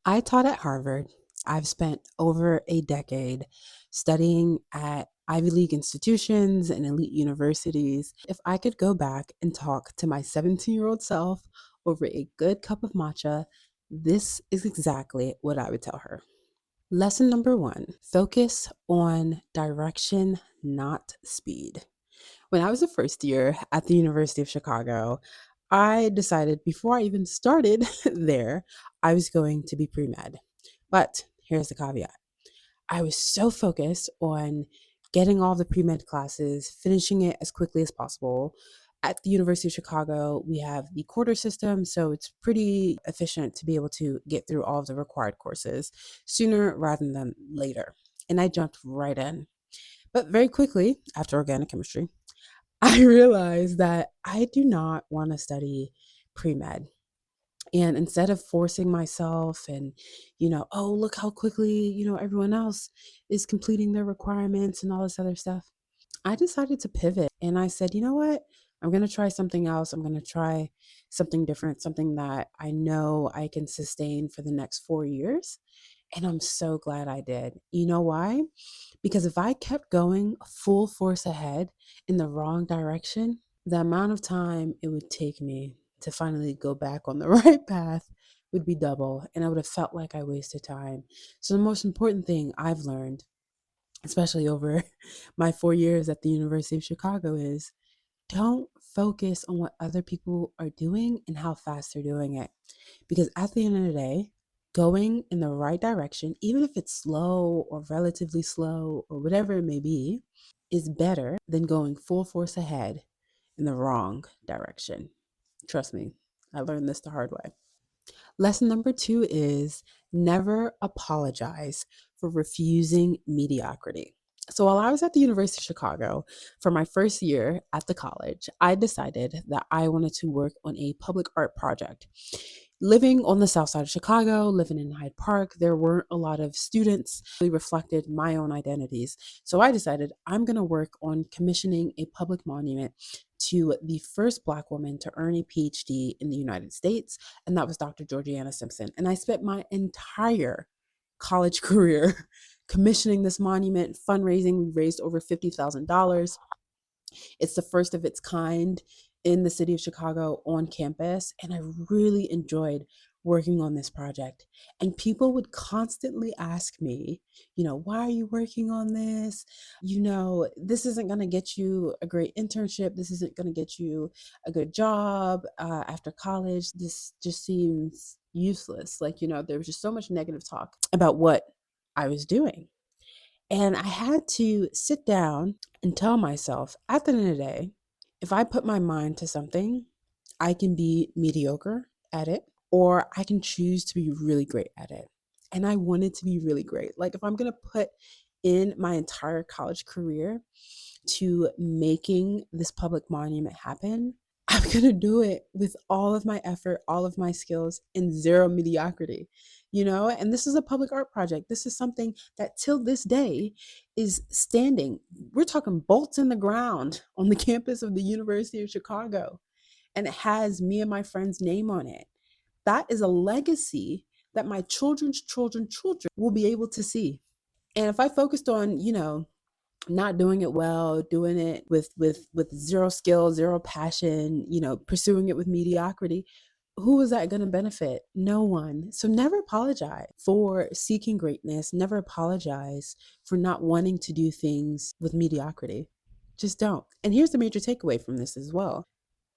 I taught at Harvard. I've spent over a decade studying at Ivy League institutions and elite universities. If I could go back and talk to my 17-year-old self over a good cup of matcha, this is exactly what I would tell her. Lesson number one, focus on direction, not speed. When I was a first year at the University of Chicago, I decided before I even started there, I was going to be pre med. But here's the caveat, I was so focused on getting all the pre med classes, finishing it as quickly as possible. At the University of Chicago, we have the quarter system, so it's pretty efficient to be able to get through all of the required courses sooner rather than later. And I jumped right in. But very quickly, after organic chemistry, I realized that I do not want to study pre med. And instead of forcing myself and, oh, look how quickly, everyone else is completing their requirements and all this other stuff, I decided to pivot and I said, you know what? I'm going to try something else. I'm going to try something different, something that I know I can sustain for the next 4 years. And I'm so glad I did. You know why? Because if I kept going full force ahead in the wrong direction, the amount of time it would take me to finally go back on the right path would be double, and I would have felt like I wasted time. So, the most important thing I've learned, especially over my 4 years at the University of Chicago, is don't focus on what other people are doing and how fast they're doing it. Because at the end of the day, going in the right direction, even if it's slow or relatively slow or whatever it may be, is better than going full force ahead in the wrong direction. Trust me, I learned this the hard way. Lesson number two is never apologize for refusing mediocrity. So while I was at the University of Chicago for my first year at the college, I decided that I wanted to work on a public art project. Living on the south side of Chicago, living in Hyde Park, there weren't a lot of students who reflected my own identities. So I decided I'm going to work on commissioning a public monument to the first Black woman to earn a PhD in the United States, and that was Dr. Georgiana Simpson. And I spent my entire college career commissioning this monument, fundraising. We raised over $50,000. It's the first of its kind in the city of Chicago on campus, and I really enjoyed working on this project. And people would constantly ask me, why are you working on this? This isn't going to get you a great internship. This isn't going to get you a good job after college. This just seems useless. There was just so much negative talk about what I was doing. And I had to sit down and tell myself at the end of the day, if I put my mind to something, I can be mediocre at it, or I can choose to be really great at it. And I wanted to be really great. Like, if I'm going to put in my entire college career to making this public monument happen, I'm going to do it with all of my effort, all of my skills, and zero mediocrity, And this is a public art project. This is something that till this day is standing. We're talking bolts in the ground on the campus of the University of Chicago, and it has me and my friend's name on it. That is a legacy that my children's children will be able to see. And if I focused on, not doing it well, doing it with zero skill, zero passion, pursuing it with mediocrity, who is that going to benefit? No one. So never apologize for seeking greatness. Never apologize for not wanting to do things with mediocrity. Just don't. And here's the major takeaway from this as well.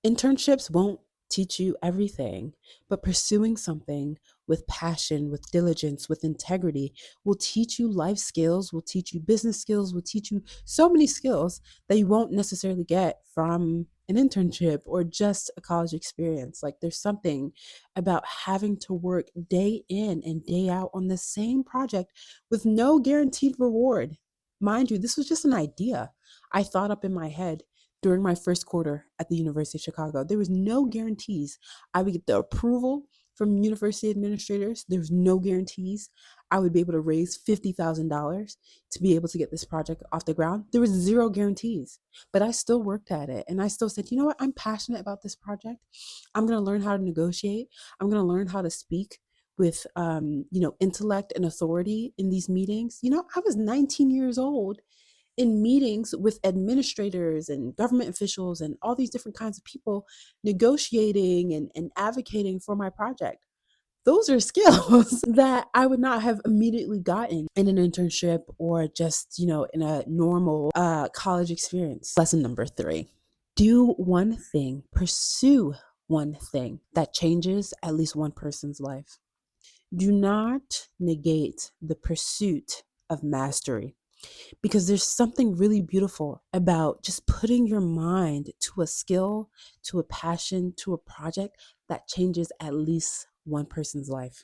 Internships won't teach you everything, but pursuing something with passion, with diligence, with integrity will teach you life skills, will teach you business skills, will teach you so many skills that you won't necessarily get from an internship or just a college experience. Like, there's something about having to work day in and day out on the same project with no guaranteed reward. Mind you, this was just an idea I thought up in my head during my first quarter at the University of Chicago. There was no guarantees I would get the approval from university administrators. There was no guarantees I would be able to raise $50,000 to be able to get this project off the ground. There was zero guarantees, but I still worked at it. And I still said, you know what? I'm passionate about this project. I'm going to learn how to negotiate. I'm going to learn how to speak with, intellect and authority in these meetings. I was 19 years old in meetings with administrators and government officials and all these different kinds of people negotiating and advocating for my project. Those are skills that I would not have immediately gotten in an internship or just, in a normal college experience. Lesson number 3: do one thing, pursue one thing that changes at least one person's life. Do not negate the pursuit of mastery, because there's something really beautiful about just putting your mind to a skill, to a passion, to a project that changes at least one person's life.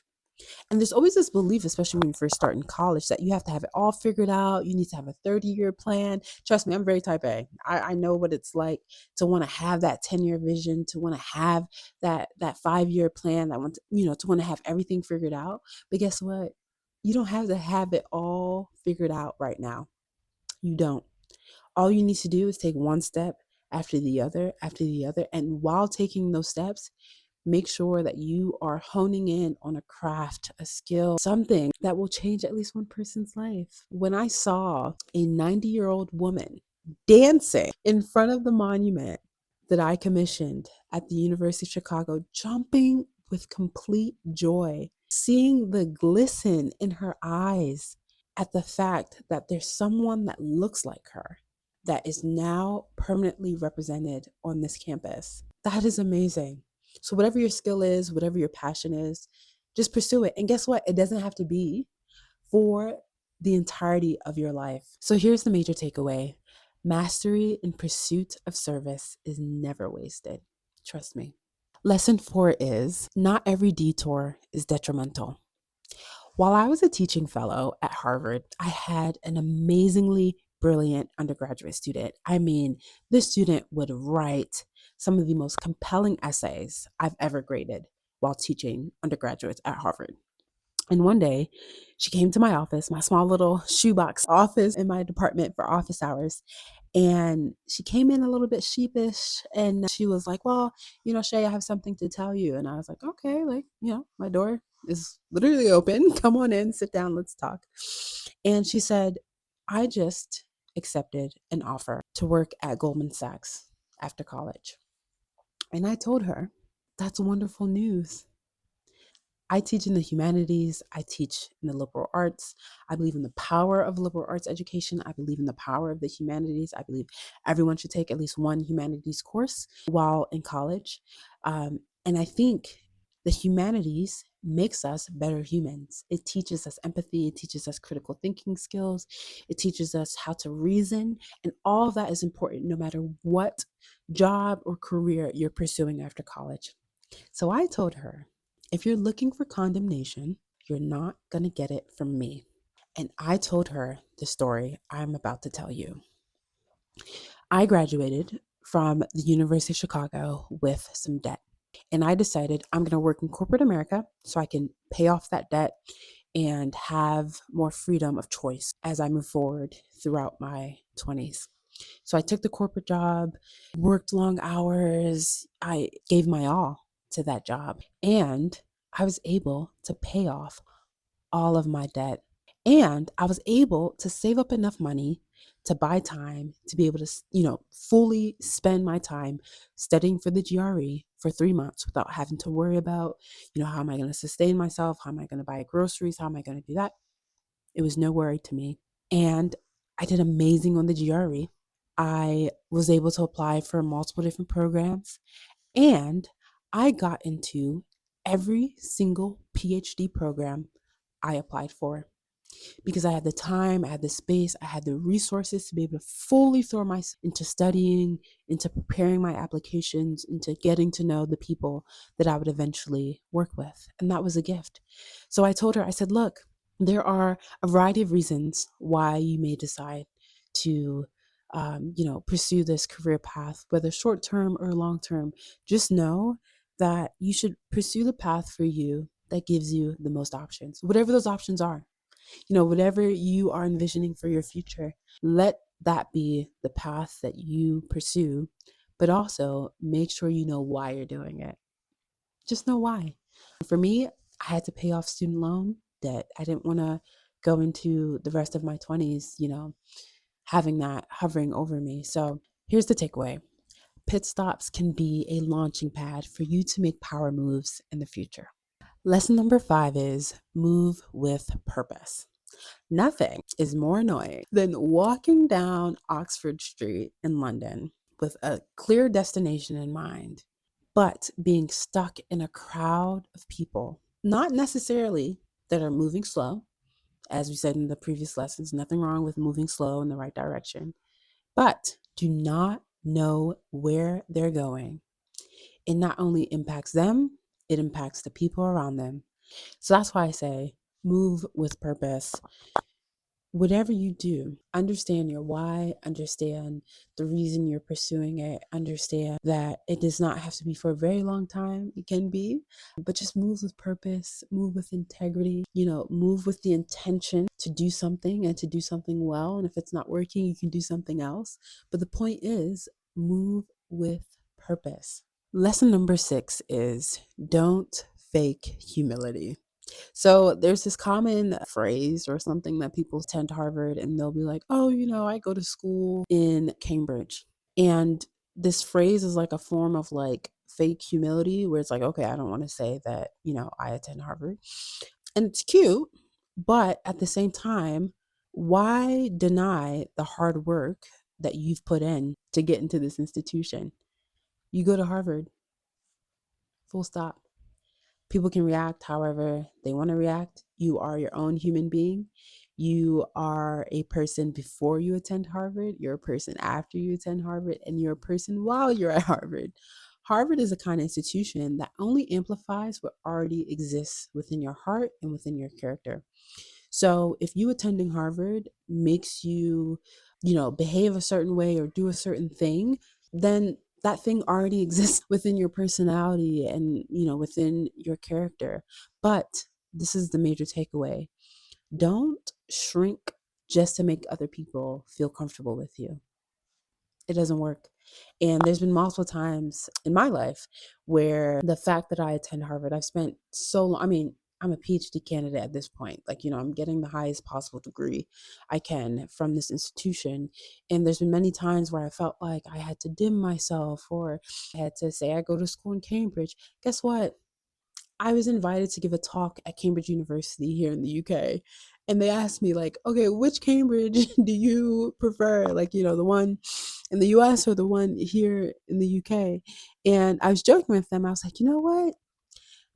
And there's always this belief, especially when you first start in college, that you have to have it all figured out. You need to have a 30-year plan. Trust me, I'm very type A. I know what it's like to want to have that 10-year vision, to want to have that 5-year plan, that want to, to want to have everything figured out. But guess what? You don't have to have it all figured out right now. You don't. All you need to do is take one step after the other. And while taking those steps, make sure that you are honing in on a craft, a skill, something that will change at least one person's life. When I saw a 90-year-old woman dancing in front of the monument that I commissioned at the University of Chicago, jumping with complete joy, seeing the glisten in her eyes at the fact that there's someone that looks like her that is now permanently represented on this campus. That is amazing. So whatever your skill is, whatever your passion is, just pursue it. And guess what? It doesn't have to be for the entirety of your life. So here's the major takeaway: mastery in pursuit of service is never wasted. Trust me. Lesson 4 is not every detour is detrimental. While I was a teaching fellow at Harvard, I had an amazingly brilliant undergraduate student. I mean, this student would write some of the most compelling essays I've ever graded while teaching undergraduates at Harvard. And one day, she came to my office, my small little shoebox office in my department for office hours. And she came in a little bit sheepish and she was like, well, Shay, I have something to tell you. And I was like, okay, my door is literally open. Come on in, sit down, let's talk. And she said, I just accepted an offer to work at Goldman Sachs after college. And I told her, that's wonderful news. I teach in the humanities. I teach in the liberal arts. I believe in the power of liberal arts education. I believe in the power of the humanities. I believe everyone should take at least one humanities course while in college. And I think the humanities makes us better humans. It teaches us empathy. It teaches us critical thinking skills. It teaches us how to reason. And all of that is important no matter what job or career you're pursuing after college. So I told her, if you're looking for condemnation, you're not going to get it from me. And I told her the story I'm about to tell you. I graduated from the University of Chicago with some debt. And I decided I'm going to work in corporate America so I can pay off that debt and have more freedom of choice as I move forward throughout my 20s. So I took the corporate job, worked long hours. I gave my all to that job, and I was able to pay off all of my debt. And I was able to save up enough money to buy time to be able to, fully spend my time studying for the GRE for 3 months without having to worry about, how am I going to sustain myself? How am I going to buy groceries? How am I going to do that? It was no worry to me. And I did amazing on the GRE. I was able to apply for multiple different programs, and I got into every single PhD program I applied for because I had the time, I had the space, I had the resources to be able to fully throw myself into studying, into preparing my applications, into getting to know the people that I would eventually work with. And that was a gift. So I told her, I said, look, there are a variety of reasons why you may decide to pursue this career path, whether short term or long term. Just know that you should pursue the path for you that gives you the most options, whatever those options are. Whatever you are envisioning for your future, let that be the path that you pursue, but also make sure you know why you're doing it. Just know why. For me, I had to pay off student loan debt. I didn't want to go into the rest of my 20s, having that hovering over me. So here's the takeaway: pit stops can be a launching pad for you to make power moves in the future. Lesson number 5 is move with purpose. Nothing is more annoying than walking down Oxford Street in London with a clear destination in mind, but being stuck in a crowd of people, not necessarily that are moving slow. As we said in the previous lessons, nothing wrong with moving slow in the right direction, but do not know where they're going. It not only impacts them, it impacts the people around them. So that's why I say move with purpose. Whatever you do, understand your why, understand the reason you're pursuing it, understand that it does not have to be for a very long time. It can be, but just move with purpose, move with integrity, move with the intention to do something and to do something well. And if it's not working, you can do something else. But the point is, move with purpose. Lesson number 6 is don't fake humility. So there's this common phrase or something that people attend Harvard and they'll be like, oh, I go to school in Cambridge. And this phrase is like a form of like fake humility where it's like, okay, I don't want to say that, I attend Harvard. And it's cute, but at the same time, why deny the hard work that you've put in to get into this institution? You go to Harvard, full stop. People can react however they want to react. You are your own human being. You are a person before you attend Harvard. You're a person after you attend Harvard. And you're a person while you're at Harvard. Harvard is a kind of institution that only amplifies what already exists within your heart and within your character. So if you attending Harvard makes you, behave a certain way or do a certain thing, then that thing already exists within your personality and, within your character. But this is the major takeaway. Don't shrink just to make other people feel comfortable with you. It doesn't work. And there's been multiple times in my life where the fact that I attend Harvard, I've spent so long, I'm a PhD candidate at this point. Like, I'm getting the highest possible degree I can from this institution. And there's been many times where I felt like I had to dim myself or I had to say I go to school in Cambridge. Guess what? I was invited to give a talk at Cambridge University here in the UK. And they asked me, like, okay, which Cambridge do you prefer? Like, the one in the US or the one here in the UK? And I was joking with them. I was like, you know what?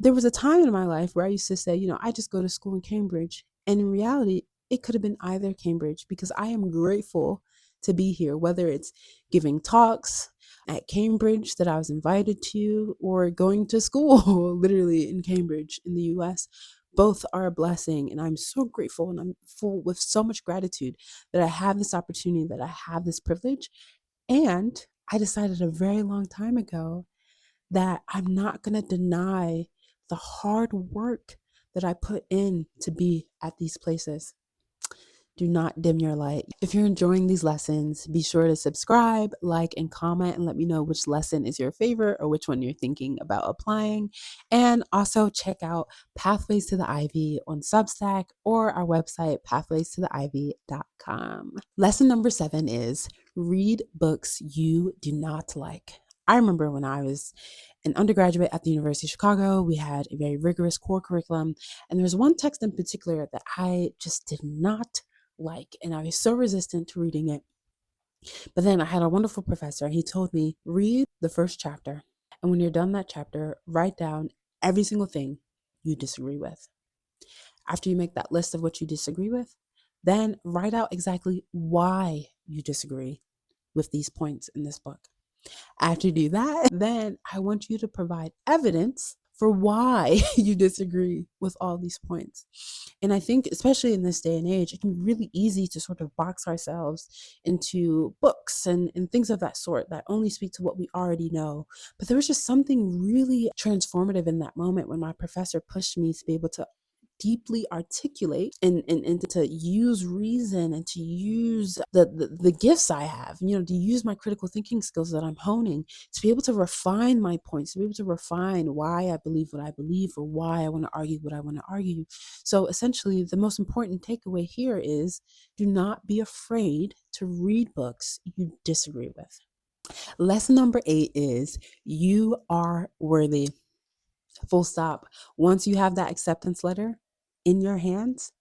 There was a time in my life where I used to say, I just go to school in Cambridge. And in reality, it could have been either Cambridge because I am grateful to be here, whether it's giving talks at Cambridge that I was invited to or going to school literally in Cambridge in the US. Both are a blessing. And I'm so grateful and I'm full with so much gratitude that I have this opportunity, that I have this privilege. And I decided a very long time ago that I'm not going to deny the hard work that I put in to be at these places. Do not dim your light. If you're enjoying these lessons, be sure to subscribe, like, and comment, and let me know which lesson is your favorite or which one you're thinking about applying. And also check out Pathways to the Ivy on Substack or our website, pathways-to-the-ivy.com. Lesson number 7 is read books you do not like. I remember when I was an undergraduate at the University of Chicago, we had a very rigorous core curriculum. And there was one text in particular that I just did not like, and I was so resistant to reading it. But then I had a wonderful professor. He told me, read the first chapter. And when you're done that chapter, write down every single thing you disagree with. After you make that list of what you disagree with, then write out exactly why you disagree with these points in this book. After you do that, then I want you to provide evidence for why you disagree with all these points. And I think, especially in this day and age, it can be really easy to sort of box ourselves into books and things of that sort that only speak to what we already know. But there was just something really transformative in that moment when my professor pushed me to be able to deeply articulate and to use reason and to use the gifts I have, to use my critical thinking skills that I'm honing, to be able to refine my points, to be able to refine why I believe what I believe or why I want to argue what I want to argue. So essentially, the most important takeaway here is do not be afraid to read books you disagree with. Lesson number 8 is you are worthy. Full stop. Once you have that acceptance letter in your hands,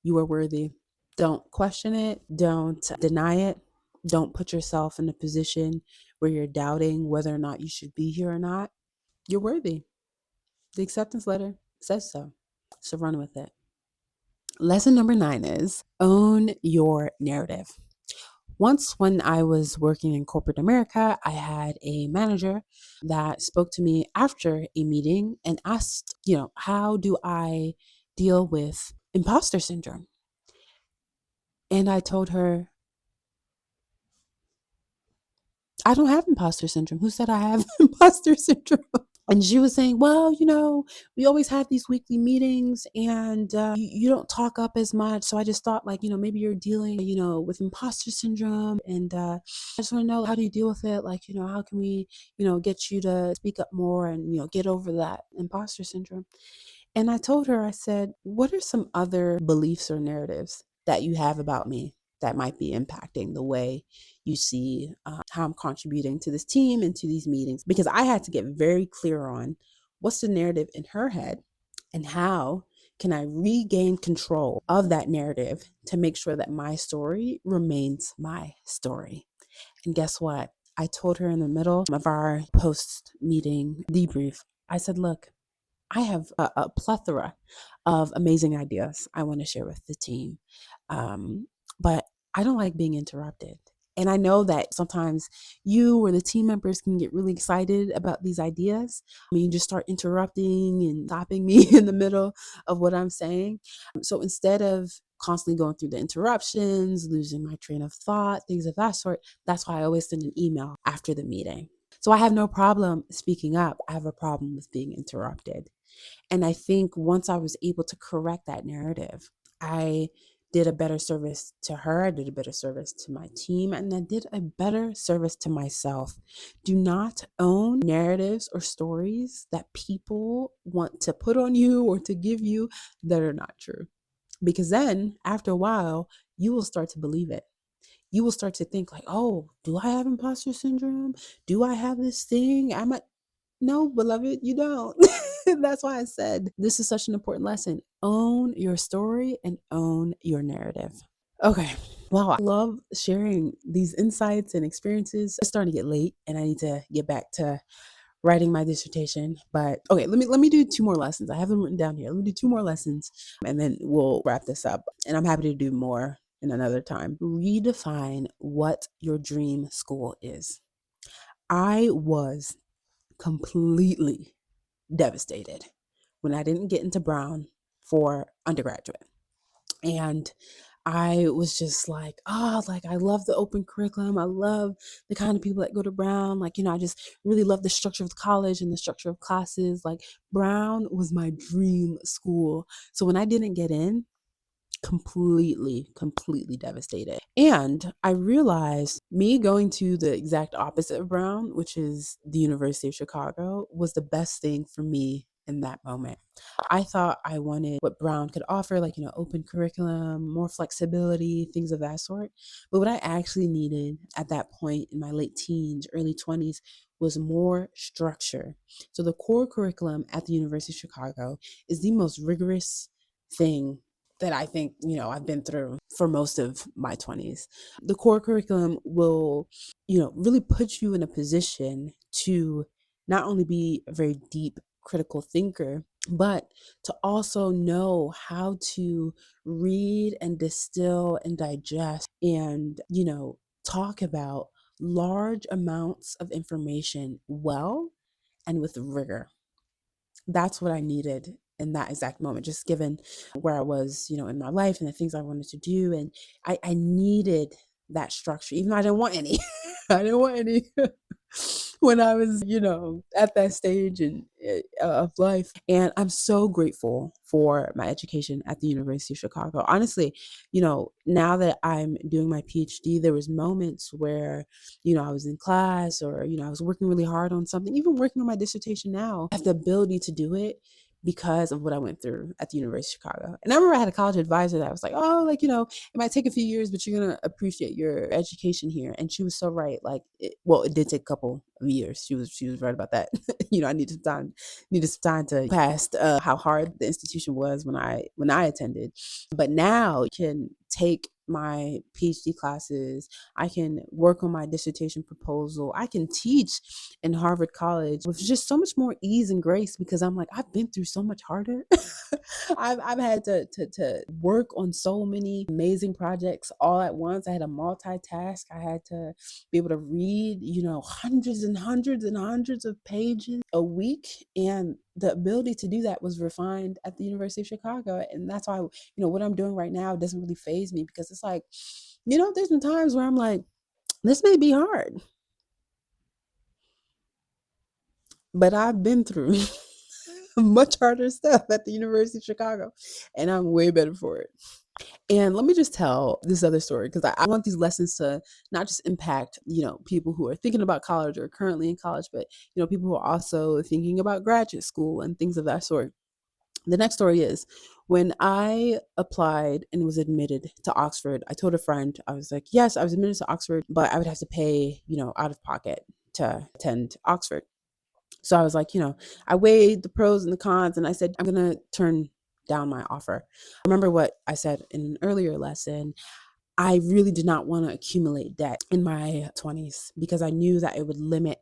you are worthy. Don't question it. Don't deny it. Don't put yourself in a position where you're doubting whether or not you should be here or not. You're worthy. The acceptance letter says so. So run with it. Lesson number 9 is own your narrative. Once, when I was working in corporate America, I had a manager that spoke to me after a meeting and asked, how do I deal with imposter syndrome? And I told her, I don't have imposter syndrome. Who said I have imposter syndrome? And she was saying, well, we always have these weekly meetings and you don't talk up as much. So I just thought like, maybe you're dealing, with imposter syndrome. And I just want to know, how do you deal with it? Like, how can we, get you to speak up more and, get over that imposter syndrome? And I told her, I said, what are some other beliefs or narratives that you have about me that might be impacting the way you see how I'm contributing to this team and to these meetings? Because I had to get very clear on what's the narrative in her head and how can I regain control of that narrative to make sure that my story remains my story. And guess what? I told her in the middle of our post meeting debrief, I said, look, I have a plethora of amazing ideas I want to share with the team. But I don't like being interrupted. And I know that sometimes you or the team members can get really excited about these ideas. I mean, you just start interrupting and stopping me in the middle of what I'm saying. So instead of constantly going through the interruptions, losing my train of thought, things of that sort, that's why I always send an email after the meeting. So I have no problem speaking up. I have a problem with being interrupted. And I think once I was able to correct that narrative, I did a better service to her. I did a better service to my team, and I did a better service to myself. Do not own narratives or stories that people want to put on you or to give you that are not true. Because then after a while, you will start to believe it. You will start to think like, oh, do I have imposter syndrome? Do I have this thing? No, beloved, you don't. That's why I said this is such an important lesson. Own your story and own your narrative. Okay. Wow. I love sharing these insights and experiences. It's starting to get late and I need to get back to writing my dissertation. But okay, let me do 2 more lessons. I have them written down here. Let me do 2 more lessons and then we'll wrap this up. And I'm happy to do more in another time. Redefine what your dream school is. I was completely devastated when I didn't get into Brown for undergraduate. And I was just like, oh, like I love the open curriculum. I love the kind of people that go to Brown. Like, I just really love the structure of the college and the structure of classes. Like Brown was my dream school. So when I didn't get in, completely devastated. And I realized me going to the exact opposite of Brown, which is the University of Chicago, was the best thing for me in that moment. I thought I wanted what Brown could offer, like, open curriculum, more flexibility, things of that sort. But what I actually needed at that point in my late teens, early 20s, was more structure. So the core curriculum at the University of Chicago is the most rigorous thing that I think, I've been through for most of my 20s. The core curriculum will, really put you in a position to not only be a very deep critical thinker, but to also know how to read and distill and digest and, talk about large amounts of information well and with rigor. That's what I needed in that exact moment, just given where I was, in my life and the things I wanted to do. And I needed that structure, even though I didn't want any. I didn't want any. when I was, at that stage of life. And I'm so grateful for my education at the University of Chicago. Honestly, now that I'm doing my PhD, there was moments where, I was in class or, I was working really hard on something, even working on my dissertation now. I have the ability to do it because of what I went through at the University of Chicago. And I remember I had a college advisor that was like, oh, like, it might take a few years, but you're going to appreciate your education here. And she was so right. Like, it did take a couple of years. She was right about that. I needed some time to past how hard the institution was when I attended. But now I can take my PhD classes. I can work on my dissertation proposal. I can teach in Harvard College with just so much more ease and grace because I'm like, I've been through so much harder. I've had to work on so many amazing projects all at once. I had to multitask. I had to be able to read, hundreds and hundreds and hundreds of pages a week. And the ability to do that was refined at the University of Chicago. And that's why, what I'm doing right now doesn't really faze me because it's like, there's been times where I'm like, this may be hard, but I've been through much harder stuff at the University of Chicago, and I'm way better for it. And let me just tell this other story because I want these lessons to not just impact, people who are thinking about college or currently in college, but, people who are also thinking about graduate school and things of that sort. The next story is when I applied and was admitted to Oxford, I told a friend, I was like, yes, I was admitted to Oxford, but I would have to pay, out of pocket to attend Oxford. So I was like, I weighed the pros and the cons and I said, I'm going to turn down my offer. I remember what I said in an earlier lesson. I really did not want to accumulate debt in my 20s because I knew that it would limit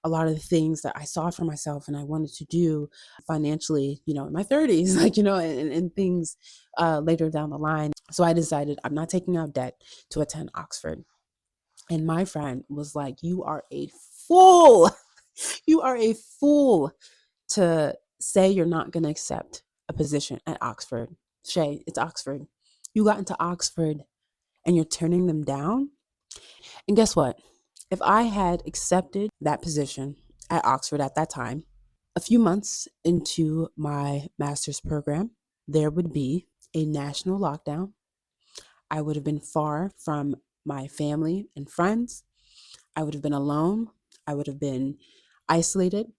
a lot of the things that I saw for myself and I wanted to do financially, in my 30s, like, and things later down the line. So I decided I'm not taking out debt to attend Oxford. And my friend was like, you are a fool. You are a fool to say you're not going to accept a position at Oxford. Shay, it's Oxford. You got into Oxford and you're turning them down. And guess what? If I had accepted that position at Oxford at that time, a few months into my master's program, there would be a national lockdown. I would have been far from my family and friends. I would have been alone. I would have been isolated.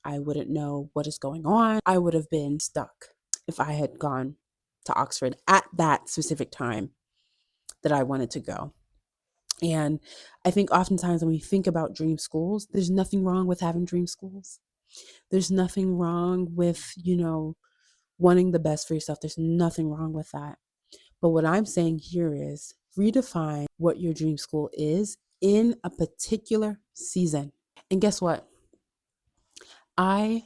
I wouldn't know what is going on. I would have been stuck if I had gone to Oxford at that specific time that I wanted to go. And I think oftentimes when we think about dream schools, there's nothing wrong with having dream schools. There's nothing wrong with, wanting the best for yourself. There's nothing wrong with that. But what I'm saying here is redefine what your dream school is in a particular season. And guess what? I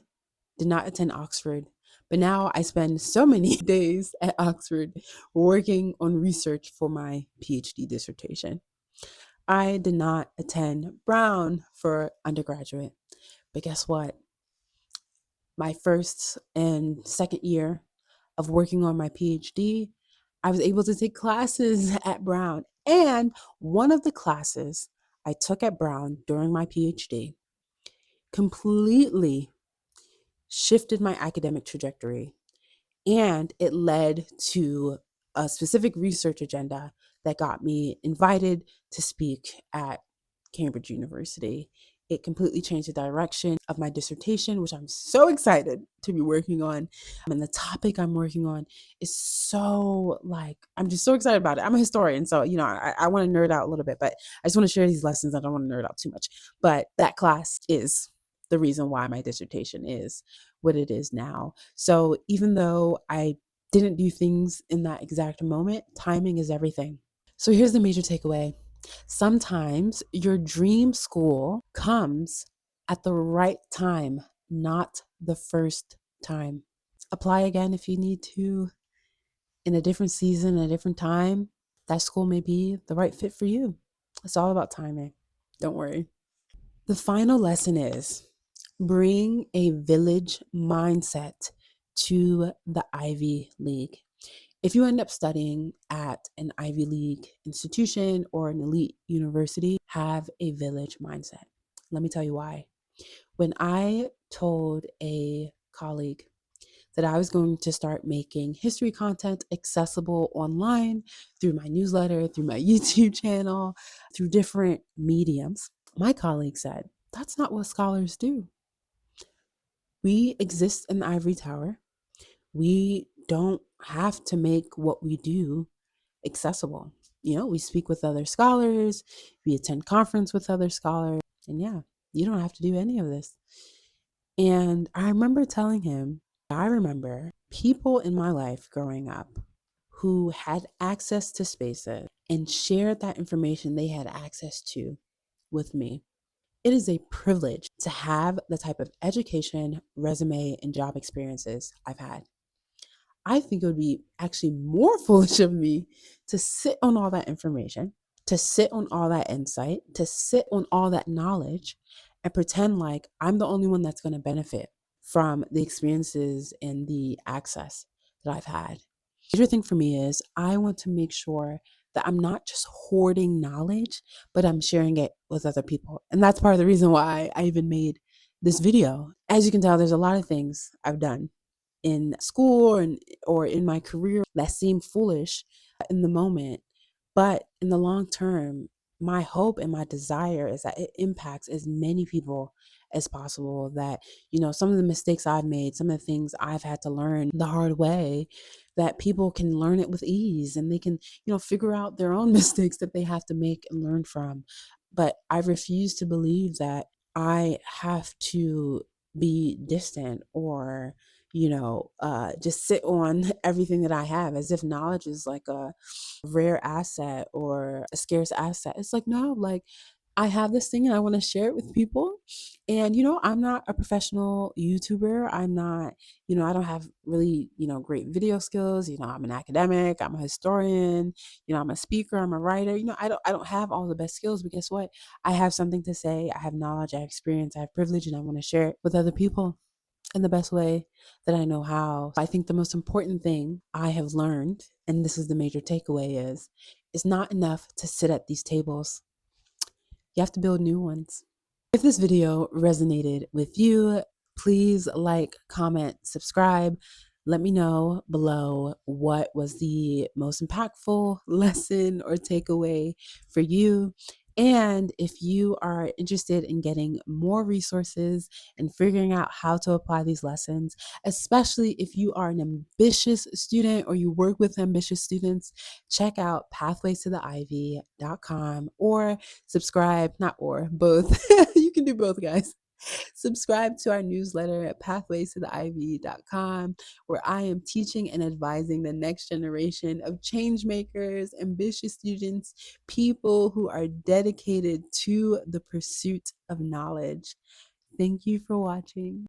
did not attend Oxford, but now I spend so many days at Oxford working on research for my PhD dissertation. I did not attend Brown for undergraduate, but guess what? My first and second year of working on my PhD, I was able to take classes at Brown. And one of the classes I took at Brown during my PhD completely shifted my academic trajectory. And it led to a specific research agenda that got me invited to speak at Cambridge University. It completely changed the direction of my dissertation, which I'm so excited to be working on. And the topic I'm working on is so I'm just so excited about it. I'm a historian, so, I want to nerd out a little bit, but I just want to share these lessons. I don't want to nerd out too much. But that class is the reason why my dissertation is what it is now. So even though I didn't do things in that exact moment, timing is everything. So here's the major takeaway. Sometimes your dream school comes at the right time, not the first time. Apply again if you need to in a different season, a different time. That school may be the right fit for you. It's all about timing. Don't worry. The final lesson is bring a village mindset to the Ivy League. If you end up studying at an Ivy League institution or an elite university, have a village mindset. Let me tell you why. When I told a colleague that I was going to start making history content accessible online through my newsletter, through my YouTube channel, through different mediums, my colleague said, "That's not what scholars do. We exist in the ivory tower. We don't have to make what we do accessible. We speak with other scholars, we attend conference with other scholars, and yeah, you don't have to do any of this." And I remember telling him, I remember people in my life growing up who had access to spaces and shared that information they had access to with me. It is a privilege to have the type of education, resume, and job experiences I've had. I think it would be actually more foolish of me to sit on all that information, to sit on all that insight, to sit on all that knowledge and pretend like I'm the only one that's going to benefit from the experiences and the access that I've had. The major thing for me is I want to make sure that I'm not just hoarding knowledge, but I'm sharing it with other people. And that's part of the reason why I even made this video. As you can tell, there's a lot of things I've done in school or in my career that seem foolish in the moment, but in the long term, my hope and my desire is that it impacts as many people as possible. That some of the mistakes I've made, some of the things I've had to learn the hard way, that people can learn it with ease and they can figure out their own mistakes that they have to make and learn from. But I refuse to believe that I have to be distant or just sit on everything that I have as if knowledge is like a rare asset or a scarce asset. It's like, no, like I have this thing and I want to share it with people. And, I'm not a professional YouTuber. I'm not, I don't have really, great video skills. I'm an academic, I'm a historian, I'm a speaker, I'm a writer. I don't have all the best skills, but guess what? I have something to say. I have knowledge, I have experience, I have privilege, and I want to share it with other people in the best way that I know how. I think the most important thing I have learned, and this is the major takeaway, is it's not enough to sit at these tables. You have to build new ones. If this video resonated with you, please like, comment, subscribe. Let me know below what was the most impactful lesson or takeaway for you. And if you are interested in getting more resources and figuring out how to apply these lessons, especially if you are an ambitious student or you work with ambitious students, check out pathways-to-the-ivy.com or subscribe, not or, both. You can do both, guys. Subscribe to our newsletter at pathways-to-the-ivy.com, where I am teaching and advising the next generation of change makers, ambitious students, people who are dedicated to the pursuit of knowledge. Thank you for watching.